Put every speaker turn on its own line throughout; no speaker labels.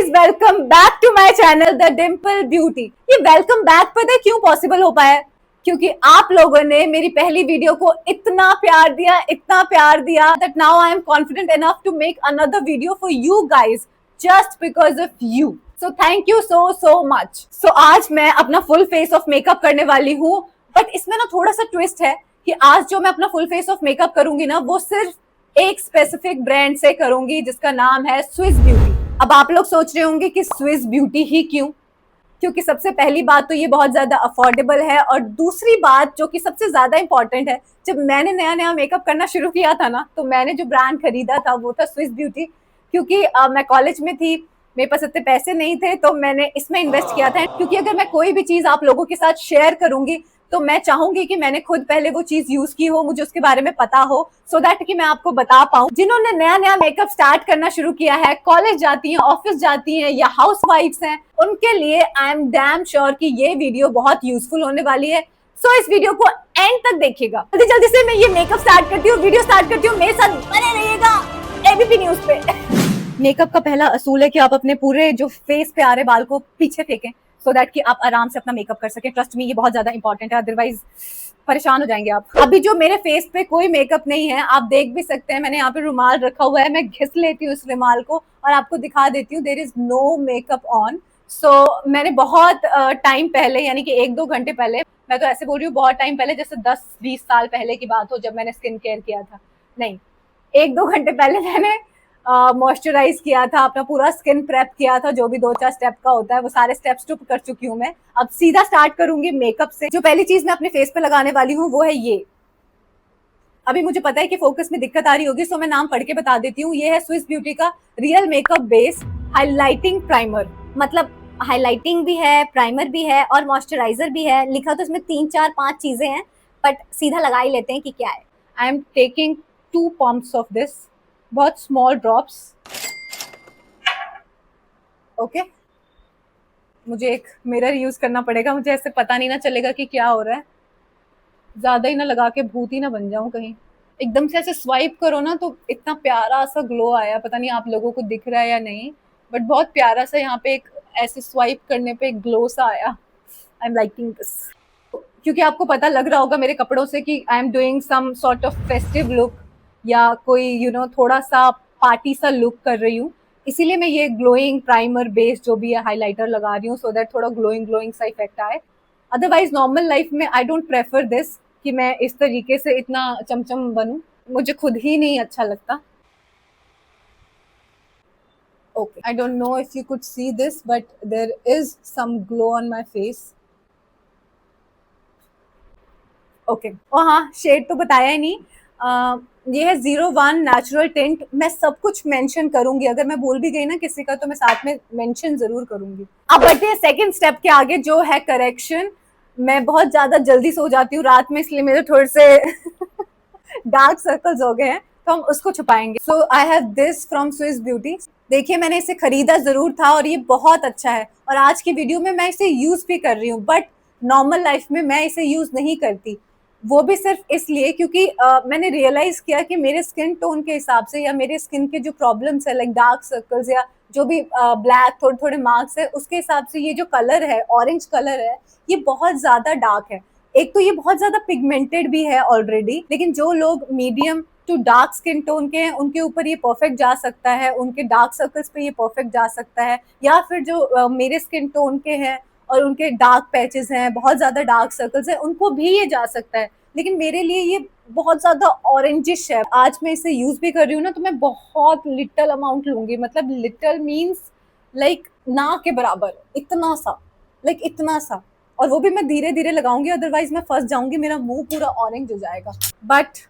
Guys, welcome back to my channel the dimple beauty. ये welcome back पता है क्यों पॉसिबल हो पाया है? क्योंकि आप लोगों ने मेरी पहली वीडियो को इतना प्यार दिया that now I am confident enough to make another video for you guys just because of you. So thank you so much. So आज मैं अपना फुल फेस ऑफ मेकअप करने वाली हूँ, बट इसमें ना थोड़ा सा ट्विस्ट है कि आज जो मैं अपना फुल फेस ऑफ मेकअप करूंगी ना, वो सिर्फ एक स्पेसिफिक ब्रांड से करूंगी जिसका नाम है स्विस ब्यूटी। अब आप लोग सोच रहे होंगे कि स्विस ब्यूटी ही क्यों? क्योंकि सबसे पहली बात तो ये बहुत ज्यादा अफोर्डेबल है, और दूसरी बात जो कि सबसे ज्यादा इंपॉर्टेंट है, जब मैंने नया नया मेकअप करना शुरू किया था ना, तो मैंने जो ब्रांड खरीदा था वो था स्विस ब्यूटी। क्योंकि मैं कॉलेज में थी, मेरे पास इतने पैसे नहीं थे, तो मैंने इसमें इन्वेस्ट किया था। क्योंकि अगर मैं कोई भी चीज आप लोगों के साथ शेयर करूंगी तो मैं चाहूंगी कि मैंने खुद पहले वो चीज यूज की हो, मुझे उसके बारे में पता हो, सो दैट कि मैं आपको बता पाऊं। जिन्होंने नया नया मेकअप स्टार्ट करना शुरू किया है, कॉलेज जाती हैं, ऑफिस जाती हैं या हाउस वाइफ्स हैं, उनके लिए आई एम डैम श्योर कि ये वीडियो बहुत यूजफुल होने वाली है। सो इस वीडियो को एंड तक देखिएगा। जल्दी जल्दी से मैं ये मेकअप स्टार्ट करती हूँ, वीडियो स्टार्ट करती हूँ, मेरे साथ बने रहिएगा एबीपी न्यूज पे। मेकअप का पहला असूल है कि आप अपने पूरे जो फेस पे आ रहे बाल को पीछे फेंकें, सो दैट कि आप आराम से अपना मेकअप कर सकें। ट्रस्ट मी, ये बहुत ज्यादा इंपॉर्टेंट है, अदरवाइज परेशान हो जाएंगे आप। अभी जो मेरे फेस पे कोई मेकअप नहीं है, आप देख भी सकते हैं, मैंने यहाँ पे रुमाल रखा हुआ है, मैं घिस लेती हूँ इस रुमाल को और आपको दिखा देती हूँ, there is no makeup on. So मैंने बहुत टाइम पहले, यानी कि 1-2 घंटे पहले, मैं तो ऐसे बोल रही हूँ बहुत टाइम पहले, जैसे 10-20 साल पहले की बात हो जब मैंने स्किन केयर किया था, नहीं 1-2 घंटे पहले मैंने मॉइस्चराइज किया था, अपना पूरा स्किन प्रेप किया था, जो भी 2-4 स्टेप का होता है वो सारे स्टेप्स तो कर चुकी हूँ मैं। अब सीधा स्टार्ट करूंगी मेकअप से। जो पहली चीज मैं अपने फेस पे लगाने वाली हूँ वो है ये। अभी मुझे पता है कि फोकस में दिक्कत आ रही होगी, सो मैं नाम पढ़ के बता देती हूँ। ये है स्विस ब्यूटी का real makeup base highlighting primer. मतलब हाईलाइटिंग भी है, प्राइमर भी है और मॉइस्चराइजर भी है। लिखा तो इसमें 3-4-5 चीजें हैं, बट सीधा लगा ही लेते हैं कि क्या है। आई am taking 2 pumps of this, बहुत स्मॉल ड्रॉप्स। ओके, मुझे एक मिरर यूज करना पड़ेगा, मुझे ऐसे पता नहीं ना चलेगा कि क्या हो रहा है। ज्यादा ही ना लगा के भूत ही ना बन जाऊं कहीं। एकदम से ऐसे स्वाइप करो ना तो इतना प्यारा सा ग्लो आया, पता नहीं आप लोगों को दिख रहा है या नहीं, बट बहुत प्यारा सा यहाँ पे एक ऐसे स्वाइप करने पे एक ग्लो सा आया। I am liking this. क्योंकि आपको पता लग रहा होगा मेरे कपड़ों से कि I am doing some sort of festive look, या कोई थोड़ा सा पार्टी सा लुक कर रही हूँ, इसीलिए मैं ये ग्लोइंग प्राइमर बेस जो भी है हाइलाइटर लगा रही हूँ, सो दैट थोड़ा ग्लोइंग सा इफेक्ट आए। अदरवाइज नॉर्मल लाइफ में आई डोंट प्रेफर दिस कि मैं इस तरीके से इतना चमचम बनूं, मुझे खुद ही नहीं अच्छा लगता। Okay, I don't know if you could see this, but there is some glow on my face. Okay, और हाँ, शेड तो बताया ही नहीं। ये है 01 नेचुरल टिंट। मैं सब कुछ मेंशन करूंगी, अगर मैं भूल भी गई ना किसी का तो मैं साथ में मेंशन जरूर करूंगी। अब बढ़ते हैं सेकंड स्टेप के आगे, जो है करेक्शन। मैं बहुत ज्यादा जल्दी सो जाती हूँ रात में, इसलिए मेरे थोड़े से डार्क सर्कल्स हो गए हैं, तो हम उसको छुपाएंगे। So I have this from Swiss Beauty. देखिए, मैंने इसे खरीदा जरूर था और ये बहुत अच्छा है, और आज की वीडियो में मैं इसे यूज भी कर रही हूँ, बट नॉर्मल लाइफ में मैं इसे यूज नहीं करती। वो भी सिर्फ इसलिए क्योंकि मैंने रियलाइज किया कि मेरे स्किन टोन के हिसाब से, या मेरे स्किन के जो प्रॉब्लम्स है, लाइक डार्क सर्कल्स या जो भी ब्लैक थोड़े थोड़े मार्क्स है, उसके हिसाब से ये जो कलर है, ऑरेंज कलर है, ये बहुत ज्यादा डार्क है। एक तो ये बहुत ज्यादा पिगमेंटेड भी है ऑलरेडी, लेकिन जो लोग medium to dark skin tone के हैं उनके ऊपर ये परफेक्ट जा सकता है, उनके डार्क सर्कल्स पे ये परफेक्ट जा सकता है, या फिर जो मेरे स्किन टोन के हैं और उनके डार्क पैचेस हैं, बहुत ज्यादा डार्क सर्कल्स हैं, उनको भी ये जा सकता है। लेकिन मेरे लिए ये बहुत ज्यादा ऑरेंजिश है। आज मैं इसे यूज भी कर रही हूँ ना, तो मैं बहुत लिटल अमाउंट लूंगी, मतलब लिटल मीन्स लाइक ना के बराबर, इतना सा, लाइक इतना सा, और वो भी मैं धीरे धीरे लगाऊंगी, अदरवाइज मैं फंस जाऊंगी, मेरा मुंह पूरा ऑरेंज हो जाएगा। बट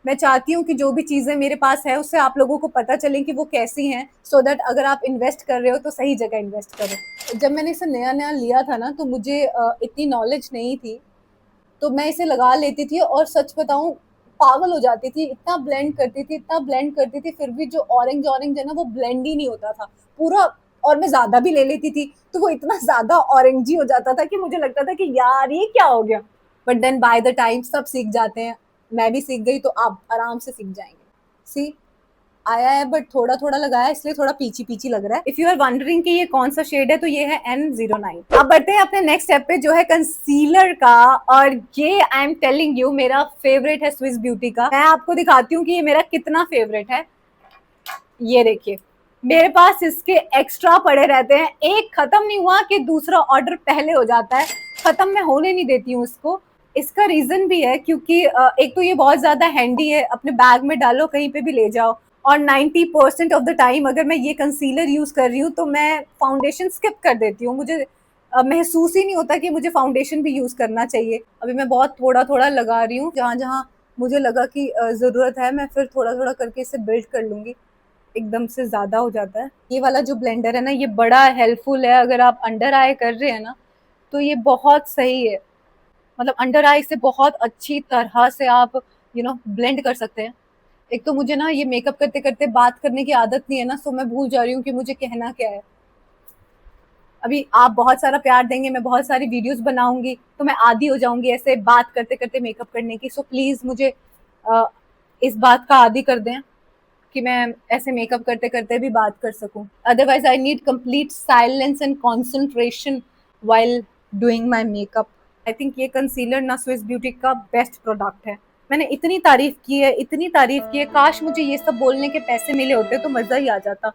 मैं चाहती हूँ कि जो भी चीजें मेरे पास है उससे आप लोगों को पता चले कि वो कैसी हैं, सो दैट अगर आप इन्वेस्ट कर रहे हो तो सही जगह इन्वेस्ट करो। जब मैंने इसे नया नया लिया था ना, तो मुझे इतनी नॉलेज नहीं थी, तो मैं इसे लगा लेती थी और सच बताऊं पागल हो जाती थी, इतना ब्लेंड करती थी, इतना ब्लेंड करती थी, फिर भी जो ऑरेंज ऑरेंज है ना वो ब्लेंड ही नहीं होता था पूरा। और मैं ज्यादा भी ले लेती थी तो वो इतना ज्यादा ऑरेंजी हो जाता था कि मुझे लगता था कि यार ये क्या हो गया। But then by the time सब सीख जाते हैं, मैं भी सीख गई, तो आप आराम से सीख जाएंगे। सी, आया है, बट थोड़ा थोड़ा लगाया है, इसलिए थोड़ा पीची पीची लग रहा है। इफ यू आर वंडरिंग कि ये कौन सा शेड है, तो ये है N09। अब बढ़ते हैं अपने नेक्स्ट स्टेप पे, जो है कंसीलर का। और ये आई एम टेलिंग यू मेरा फेवरेट है स्विस ब्यूटी का। मैं आपको दिखाती हूँ कि ये मेरा कितना फेवरेट है। ये देखिए, मेरे पास इसके एक्स्ट्रा पड़े रहते हैं, एक खत्म नहीं हुआ कि दूसरा ऑर्डर पहले हो जाता है। खत्म मैं होने नहीं देती हूँ इसको। इसका रीजन भी है क्योंकि एक तो ये बहुत ज्यादा हैंडी है, अपने बैग में डालो कहीं पे भी ले जाओ। और 90% ऑफ द टाइम अगर मैं ये कंसीलर यूज कर रही हूँ तो मैं फाउंडेशन स्किप कर देती हूँ। मुझे महसूस ही नहीं होता कि मुझे फाउंडेशन भी यूज करना चाहिए। अभी मैं बहुत थोड़ा थोड़ा लगा रही हूँ, जहाँ जहाँ मुझे लगा कि जरूरत है मैं फिर थोड़ा थोड़ा करके इसे बिल्ड कर लूंगी। एकदम से ज्यादा हो जाता है। ये वाला जो ब्लेंडर है ना, ये बड़ा हेल्पफुल है अगर आप अंडर आई कर रहे हैं ना, तो ये बहुत सही है। मतलब अंडर आई से बहुत अच्छी तरह से आप ब्लेंड कर सकते हैं। एक तो मुझे ना ये मेकअप करते करते बात करने की आदत नहीं है ना, सो मैं भूल जा रही हूँ कि मुझे कहना क्या है। अभी आप बहुत सारा प्यार देंगे, मैं बहुत सारी वीडियोस बनाऊंगी, तो मैं आदी हो जाऊंगी ऐसे बात करते करते मेकअप करने की। सो प्लीज मुझे इस बात का आदी कर दें कि मैं ऐसे मेकअप करते करते भी बात कर सकूं। Otherwise I need complete silence and concentration while doing my makeup. I think ये कंसीलर ना स्विस ब्यूटी का बेस्ट प्रोडक्ट है। मैंने इतनी तारीफ की है, इतनी तारीफ की है, काश मुझे ये सब बोलने के पैसे मिले होते तो मजा ही आ जाता।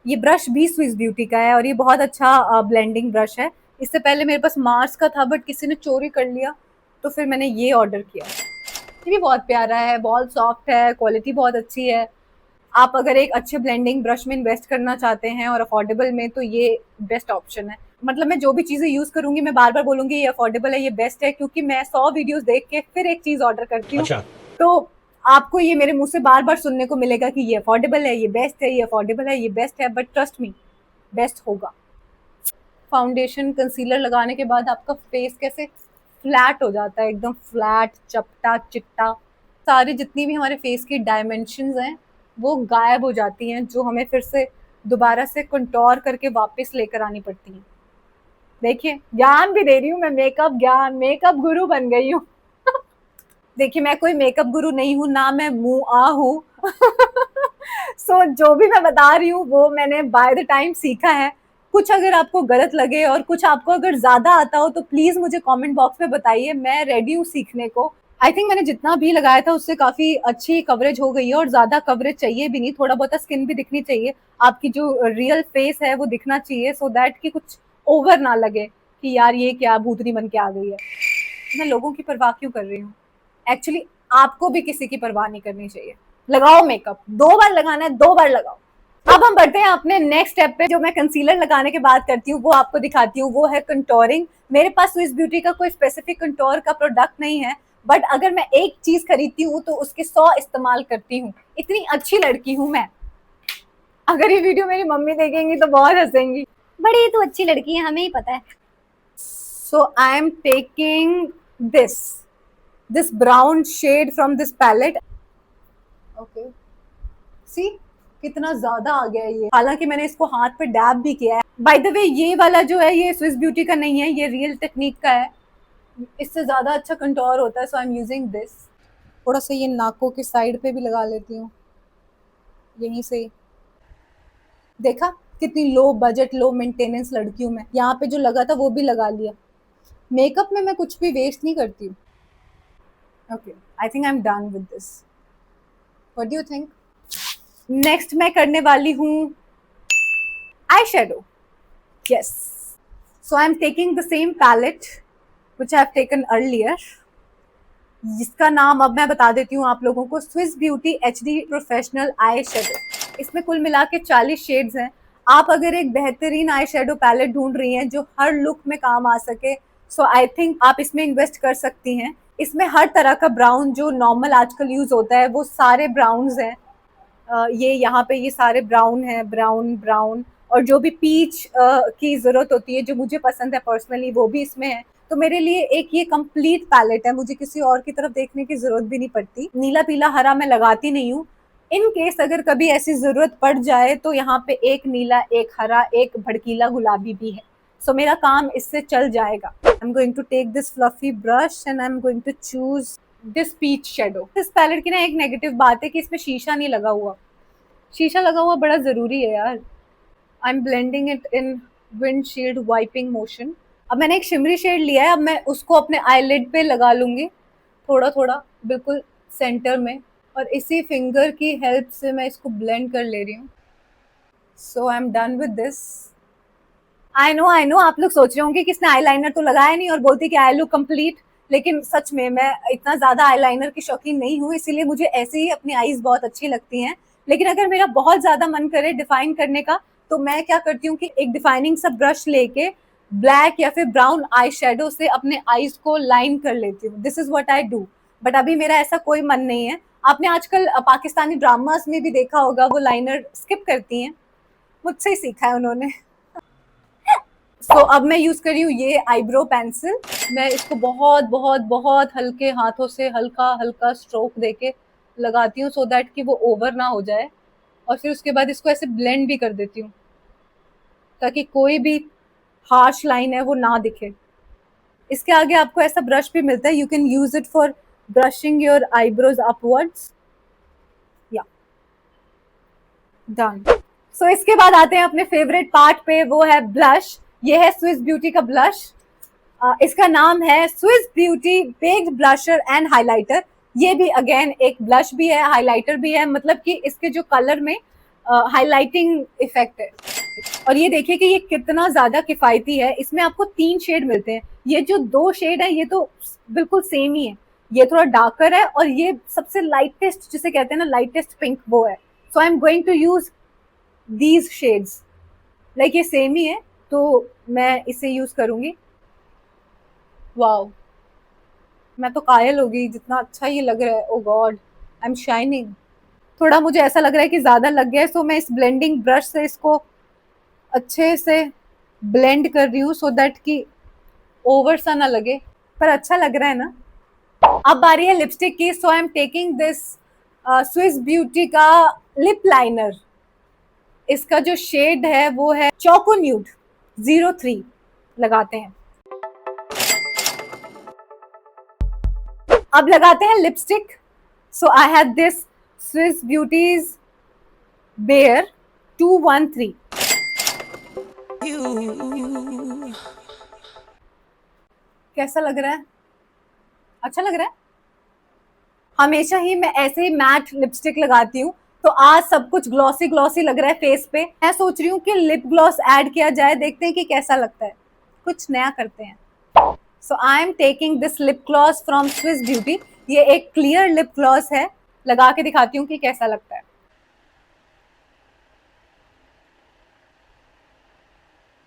ये ब्रश भी स्विस ब्यूटी का है और ये बहुत अच्छा ब्लेंडिंग ब्रश है। इससे पहले मेरे पास मार्स का था, बट किसी ने चोरी कर लिया, तो फिर मैंने ये ऑर्डर किया। ये भी बहुत प्यारा है, बहुत सॉफ्ट है, क्वालिटी बहुत अच्छी है। आप अगर एक अच्छे ब्लेंडिंग ब्रश में इन्वेस्ट करना चाहते हैं और अफोर्डेबल में, तो ये बेस्ट ऑप्शन है। मतलब मैं जो भी चीजें यूज करूंगी मैं बार बार बोलूंगी ये अफोर्डेबल है, ये बेस्ट है, क्योंकि मैं 100 वीडियोस देख के फिर एक चीज ऑर्डर करती हूँ। अच्छा। तो आपको ये मेरे मुंह से बार बार सुनने को मिलेगा कि ये अफोर्डेबल है, ये बेस्ट है, ये अफोर्डेबल है, ये बेस्ट है, बट ट्रस्ट मी, बेस्ट होगा। फाउंडेशन कंसीलर लगाने के बाद आपका फेस कैसे फ्लैट हो जाता है, एकदम फ्लैट, चपटा, चिट्टा। सारी जितनी भी हमारे फेस की डायमेंशंस हैं वो गायब हो जाती हैं, जो हमें फिर से दोबारा से कंटोर करके वापस लेकर आनी पड़ती हैं। देखिए, ज्ञान भी दे रही हूँ मैं, मेकअप ज्ञान, मेकअप गुरु बन गई हूँ। देखिए, मैं कोई मेकअप गुरु नहीं हूँ, ना मैं मुआ हूँ। सो जो भी मैं बता रही हूँ वो मैंने बाय द टाइम सीखा है। कुछ अगर आपको गलत लगे और कुछ आपको अगर ज्यादा आता हो तो प्लीज मुझे कमेंट बॉक्स में बताइए, मैं रेडी हूँ सीखने को। आई थिंक मैंने जितना भी लगाया था उससे काफी अच्छी कवरेज हो गई है, और ज्यादा कवरेज चाहिए भी नहीं, थोड़ा बहुत स्किन भी दिखनी चाहिए। आपकी जो रियल फेस है वो दिखना चाहिए, सो दैट कि कुछ ओवर ना लगे कि यार ये क्या भूतनी बन के आ गई है। मैं लोगों की परवाह क्यों कर रही हूँ? एक्चुअली आपको भी किसी की परवाह नहीं करनी चाहिए। लगाओ मेकअप, 2 बार लगाना है, 2 बार लगाओ। अब हम बढ़ते हैं अपने नेक्स्ट स्टेप पे। जो मैं कंसीलर लगाने के बाद करती हूँ वो आपको दिखाती हूँ, वो है कंटोरिंग। मेरे पास स्विस ब्यूटी का कोई स्पेसिफिक कंटोर का प्रोडक्ट नहीं है, बट अगर मैं एक चीज खरीदती हूँ तो उसके 100 इस्तेमाल करती हूँ। इतनी अच्छी लड़की हूँ मैं। अगर ये वीडियो मेरी मम्मी देखेंगी तो बहुत हंसेंगी, बड़ी तो अच्छी लड़की है, हमें ही पता है। So I am taking this brown shade from this palette. Okay. See? कितना ज्यादा आ गया है ये, हालांकि मैंने इसको हाथ पे डैब भी किया है। बाय द वे, ये वाला जो है ये स्विस ब्यूटी का नहीं है, ये रियल टेक्निक का है। इससे ज्यादा अच्छा कंटोर होता है, so I am using this. थोड़ा सा ये नाकों की साइड पे भी लगा लेती हूँ, यहीं से। देखा कितनी लो बजट, लो मेंटेनेंस लड़की हूँ मैं। यहाँ पे जो लगा था वो भी लगा लिया। मेकअप में मैं कुछ भी वेस्ट नहीं करती हूँ। Okay, I think I am done with this. What do you think? Next मैं करने वाली हूँ eye shadow. Yes, so I am taking the same palette which I have taken earlier, जिसका नाम अब मैं बता देती हूँ आप लोगों को, Swiss beauty HD professional eye shadow. इसमें कुल मिला के 40 शेड्स हैं। आप अगर एक बेहतरीन आई शेडो पैलेट ढूंढ रही हैं जो हर लुक में काम आ सके, सो आई थिंक आप इसमें इन्वेस्ट कर सकती हैं। इसमें हर तरह का ब्राउन जो नॉर्मल आजकल यूज होता है वो सारे ब्राउन्स हैं। ये यहाँ पे ये सारे ब्राउन है, ब्राउन ब्राउन, और जो भी पीच की जरूरत होती है जो मुझे पसंद है पर्सनली वो भी इसमें है। तो मेरे लिए एक ये कंप्लीट पैलेट है, मुझे किसी और की तरफ देखने की जरूरत भी नहीं पड़ती। नीला पीला हरा मैं लगाती नहीं हूँ। इन केस अगर कभी ऐसी जरूरत पड़ जाए तो यहाँ पे एक नीला, एक हरा, एक भड़कीला गुलाबी भी है, सो मेरा काम इससे चल जाएगा। I am going to take this fluffy brush and I am going to choose this peach shadow. इस पैलेट की ना एक नेगेटिव बात है कि इसमें शीशा नहीं लगा हुआ, शीशा लगा हुआ बड़ा जरूरी है यार। I am blending it in windshield wiping motion. अब मैंने एक शिमरी शेड लिया है, अब मैं उसको अपने आईलिड पे लगा लूंगी थोड़ा थोड़ा, बिल्कुल सेंटर में, और इसी फिंगर की हेल्प से मैं इसको ब्लेंड कर ले रही हूँ। So I am done with this. I know आप लोग सोच रहे होंगे कि इसने आईलाइनर तो लगाया नहीं और बोलती कि आई लुक कंप्लीट, लेकिन सच में मैं इतना ज्यादा आईलाइनर की शौकीन नहीं हूँ, इसीलिए मुझे ऐसे ही अपनी आईज बहुत अच्छी लगती हैं। लेकिन अगर मेरा बहुत ज्यादा मन करे डिफाइन करने का, तो मैं क्या करती हूँ कि एक डिफाइनिंग सा ब्रश लेके ब्लैक या फिर ब्राउन आई शेडो से अपने आईज को लाइन कर लेती हूँ। This is what I do. But अभी मेरा ऐसा कोई मन नहीं है। आपने आजकल पाकिस्तानी ड्रामास में भी देखा होगा, वो लाइनर स्किप करती हैं, मुझसे ही सीखा है उन्होंने। सो अब मैं यूज कर रही हूँ ये आईब्रो पेंसिल। मैं इसको बहुत बहुत बहुत हल्के हाथों से हल्का हल्का स्ट्रोक देके लगाती हूँ, सो दैट कि वो ओवर ना हो जाए, और फिर उसके बाद इसको ऐसे ब्लेंड भी कर देती हूँ ताकि कोई भी हार्श लाइन है वो ना दिखे। इसके आगे आपको ऐसा ब्रश भी मिलता है, you can use it for brushing your eyebrows upwards. या डन। सो इसके बाद आते हैं अपने फेवरेट पार्ट पे, वो है ब्लश। ये है स्विस ब्यूटी का ब्लश। इसका नाम है Swiss beauty baked blusher and highlighter. ये भी अगेन एक ब्लश भी है, हाइलाइटर भी है, मतलब कि इसके जो कलर में हाइलाइटिंग इफेक्ट है। और ये देखिए कि ये कितना ज्यादा किफायती है। इसमें आपको 3 शेड मिलते हैं। ये जो 2 शेड है ये तो बिल्कुल सेम ही है, ये थोड़ा डार्कर है और ये सबसे लाइटेस्ट जिसे कहते हैं ना, लाइटेस्ट पिंक, वो है। So I am going to use these shades. Like ये सेम ही है, तो मैं इसे यूज करूंगी। वाओ, मैं तो कायल हो गई, जितना अच्छा ये लग रहा है। ओ गॉड, आई एम शाइनिंग। थोड़ा मुझे ऐसा लग रहा है कि ज्यादा लग गया है, सो मैं इस ब्लेंडिंग ब्रश से इसको अच्छे से ब्लेंड कर रही हूँ, सो दैट कि ओवर सा ना लगे, पर अच्छा लग रहा है ना। अब बारी है लिपस्टिक की। So I am taking this Swiss Beauty का लिप लाइनर। इसका जो शेड है वो है चोको न्यूड 03। लगाते हैं। अब लगाते हैं lipstick. So I have this Swiss Beauty's bare 213। कैसा लग रहा है? अच्छा लग रहा है। हमेशा ही मैं ऐसे ही मैट लिपस्टिक लगाती हूँ, तो आज सब कुछ ग्लॉसी ग्लॉसी लग रहा है फेस पे। मैं सोच रही हूँ कि लिप ग्लॉस ऐड किया जाए, देखते हैं कि कैसा लगता है, कुछ नया करते हैं। So I am taking this lip gloss from Swiss Beauty. ये एक क्लियर लिप ग्लॉस है, लगा के दिखाती हूँ कि कैसा लगता है।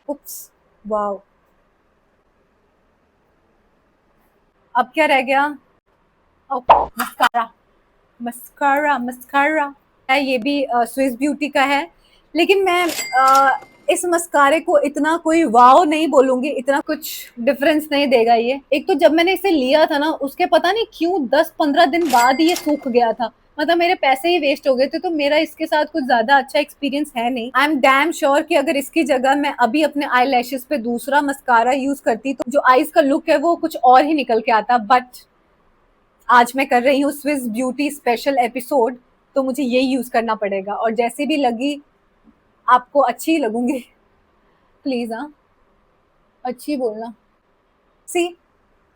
उप्स, वाओ। अब क्या रह गया? मस्कारा, मस्कारा, मस्कारा है, ये भी स्विस ब्यूटी का है। लेकिन मैं इस मस्कारे को इतना कोई वाव नहीं बोलूंगी, इतना कुछ डिफरेंस नहीं देगा ये। एक तो जब मैंने इसे लिया था ना, उसके पता नहीं क्यों 10-15 दिन बाद ही ये सूख गया था, मतलब मेरे पैसे ही वेस्ट हो गए थे। तो मेरा इसके साथ कुछ ज्यादा अच्छा एक्सपीरियंस है नहीं। आई एम डैम श्योर कि अगर इसकी जगह मैं अभी अपने आई लैशेस पे दूसरा मस्कारा यूज करती तो जो आईज का लुक है वो कुछ और ही निकल के आता। बट आज मैं कर रही हूँ स्विस ब्यूटी स्पेशल एपिसोड, तो मुझे यही यूज करना पड़ेगा, और जैसे भी लगी आपको अच्छी लगूंगी। प्लीज हाँ, अच्छी बोलना। सी,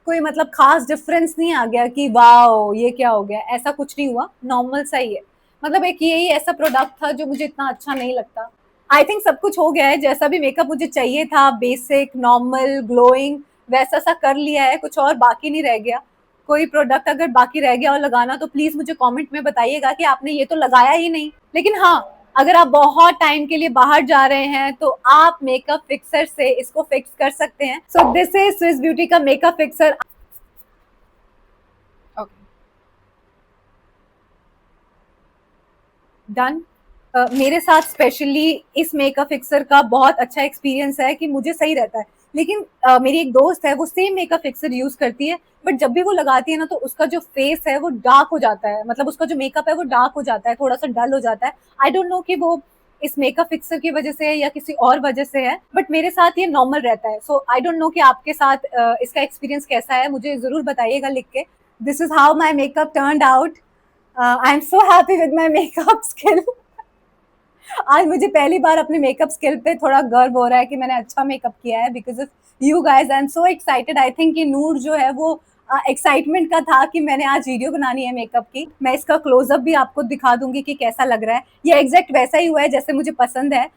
कोई मतलब खास डिफरेंस नहीं आ गया कि वाओ ये क्या हो गया, ऐसा कुछ नहीं हुआ, नॉर्मल सा ही है। मतलब एक यही ऐसा प्रोडक्ट था जो मुझे इतना अच्छा नहीं लगता। आई थिंक सब कुछ हो गया है, जैसा भी मेकअप मुझे चाहिए था, बेसिक नॉर्मल ग्लोइंग वैसा सा कर लिया है, कुछ और बाकी नहीं रह गया। कोई प्रोडक्ट अगर बाकी रह गया और लगाना, तो प्लीज मुझे कमेंट में बताइएगा कि आपने ये तो लगाया ही नहीं। लेकिन हाँ, अगर आप बहुत टाइम के लिए बाहर जा रहे हैं तो आप मेकअप फिक्सर से इसको फिक्स कर सकते हैं। So this is Swiss Beauty का मेकअप फिक्सर। डन। मेरे साथ स्पेशली इस मेकअप फिक्सर का बहुत अच्छा एक्सपीरियंस है कि मुझे सही रहता है। लेकिन मेरी एक दोस्त है, वो सेम मेकअप फिक्सर यूज करती है, बट जब भी वो लगाती है ना, तो उसका जो फेस है वो डार्क हो जाता है, मतलब उसका जो मेकअप है वो डार्क हो जाता है, थोड़ा सा डल हो जाता है। आई डोंट नो कि वो इस मेकअप फिक्सर की वजह से है या किसी और वजह से है, बट मेरे साथ ये नॉर्मल रहता है। सो आई डोंट नो कि आपके साथ इसका एक्सपीरियंस कैसा है, मुझे जरूर बताइएगा लिख के। This is how my makeup turned out. I am so happy with my makeup skill. आज मुझे पहली बार अपने मेकअप स्किल पे थोड़ा गर्व हो रहा है कि मैंने अच्छा मेकअप किया है because of you guys. I am so excited. I think कि नूर जो है वो एक्साइटमेंट का था कि मैंने आज वीडियो बनानी है मेकअप की। मैं इसका क्लोजअप भी आपको दिखा दूंगी कि कैसा लग रहा है। ये एग्जैक्ट वैसा ही हुआ है जैसे मुझे पसंद है।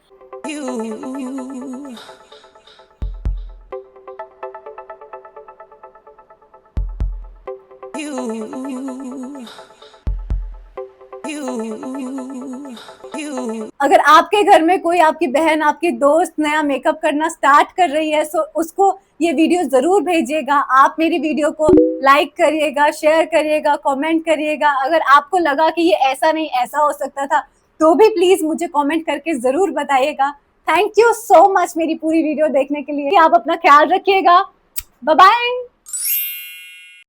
अगर आपके घर में कोई आपकी बहन आपकी दोस्त नया मेकअप करना स्टार्ट कर रही है तो उसको ये वीडियो जरूर भेजिएगा। आप मेरी वीडियो को लाइक करिएगा, शेयर करिएगा, कमेंट करिएगा। अगर आपको लगा कि ये ऐसा नहीं ऐसा हो सकता था तो भी प्लीज मुझे कमेंट करके जरूर बताइएगा। थैंक यू सो मच मेरी पूरी वीडियो देखने के लिए। आप अपना ख्याल रखिएगा। Bye bye.